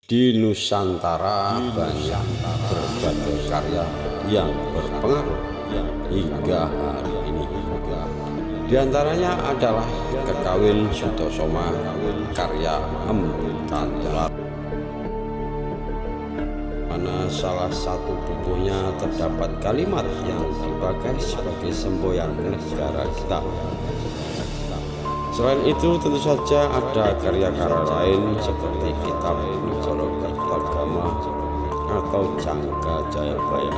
Di Nusantara banyak berbagai karya yang berpengaruh hingga hari ini. Di antaranya adalah Kekawin Sutosoma karya Tantular, mana salah satu bukunya terdapat kalimat yang dipakai sebagai semboyan negara kita. Selain itu, tentu saja ada karya-karya lain seperti Kitab Negoro Kertagama atau Jangka Jayabaya.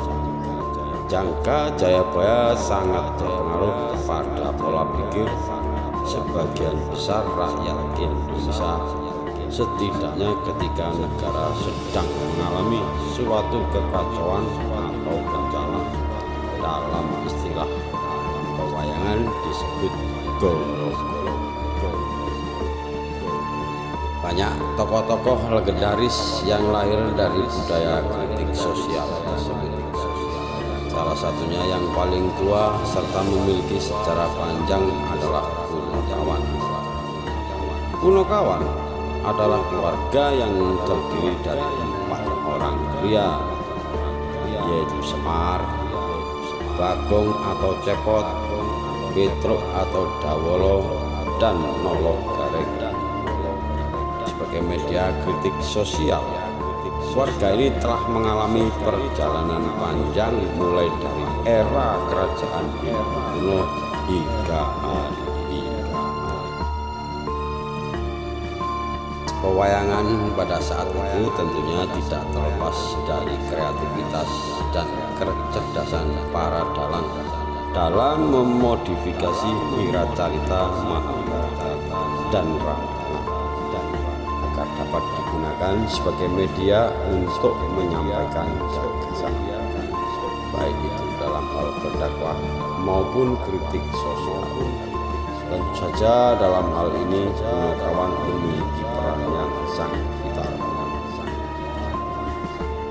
Jangka Jayabaya sangat berpengaruh pada pola pikir sebagian besar rakyat Indonesia, setidaknya ketika negara sedang mengalami suatu kekacauan atau bencana. Dalam istilah pewayangan disebut goro-goro. Banyak tokoh-tokoh legendaris yang lahir dari budaya kritik sosial tersebut. Salah satunya yang paling tua serta memiliki sejarah panjang adalah Punokawan. Punokawan adalah keluarga yang terdiri dari 4 orang pria, yaitu Semar, Bagong atau Cepot, Petruk atau Dawolo, dan Nolo Gareng. Sebagai media kritik sosial, keluarga ini telah mengalami perjalanan panjang mulai dari era kerajaan Hindu kuno hingga hari ini. Pewayangan pada saat itu tentunya tidak terlepas dari kreativitas dan kecerdasan para dalang dalam memodifikasi wiracarita Mahabharata dan Ramayana agar dapat digunakan sebagai media untuk menyampaikan gagasan, baik itu dalam hal berdakwah maupun kritik sosial. Tentu saja dalam hal ini Punokawan memiliki peran yang sangat vital.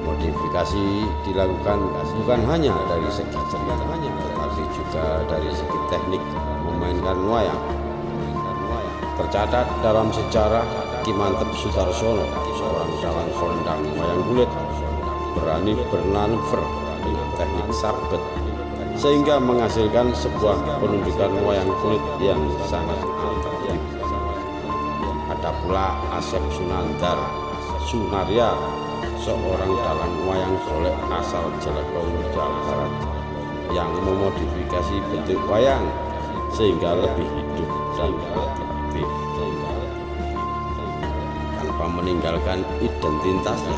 Modifikasi dilakukan bukan hanya dari segi cerita, tetapi juga dari segi teknik memainkan wayang. Tercatat dalam sejarah, Ki Mantep Sudarsono, seorang dalang kondang wayang kulit, berani bermanuver dengan teknik sarbet sehingga menghasilkan sebuah penunjukan wayang kulit yang sangat efektif. Ada pula Asep Sunaria, seorang dalang wayang golek asal Jelekong, Jawa Barat, yang memodifikasi bentuk wayang sehingga lebih hidup dan efektif tanpa meninggalkan identitasnya.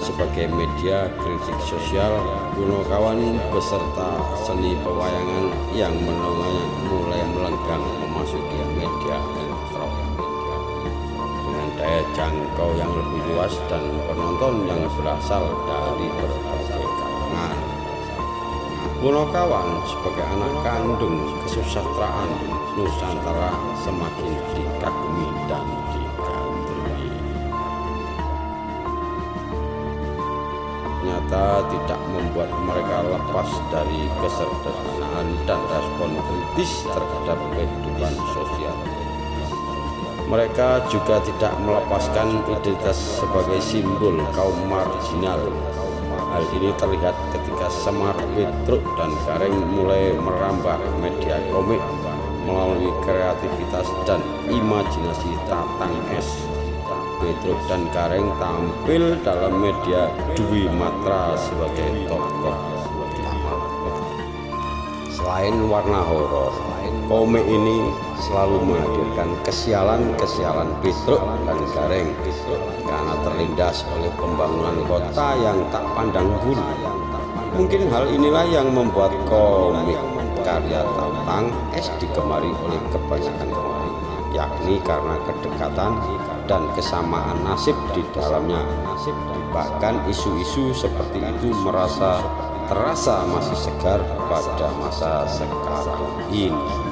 Sebagai media kritik sosial, Punokawan beserta seni pewayangan yang menengahnya mulai melenggang memasuki media elektronik dengan daya jangkau yang lebih luas dan penonton yang berasal dari berbagai kalangan. Punokawan sebagai anak kandung kesusastraan Nusantara semakin dikagumi dan digandrungi. Nyata tidak membuat mereka lepas dari kesederhanaan dan respon kritis terhadap kehidupan sosial. Mereka juga tidak melepaskan identitas sebagai simbol kaum marginal. Hal ini terlihat ketika Semar, Petruk, dan Gareng mulai merambah media komik melalui kreativitas dan imajinasi Tatang S. Petruk dan Gareng tampil dalam media Dwi Matra sebagai tokoh utama. Selain warna horor, komik ini selalu menghadirkan kesialan-kesialan Petruk dan Gareng karena terlindas oleh pembangunan kota yang tak pandang bulu. Mungkin hal inilah yang membuat komik karya Tatang S digemari oleh kebanyakan orang, yakni karena kedekatan dan kesamaan nasib di dalamnya. Bahkan isu-isu seperti itu terasa masih segar pada masa sekarang ini.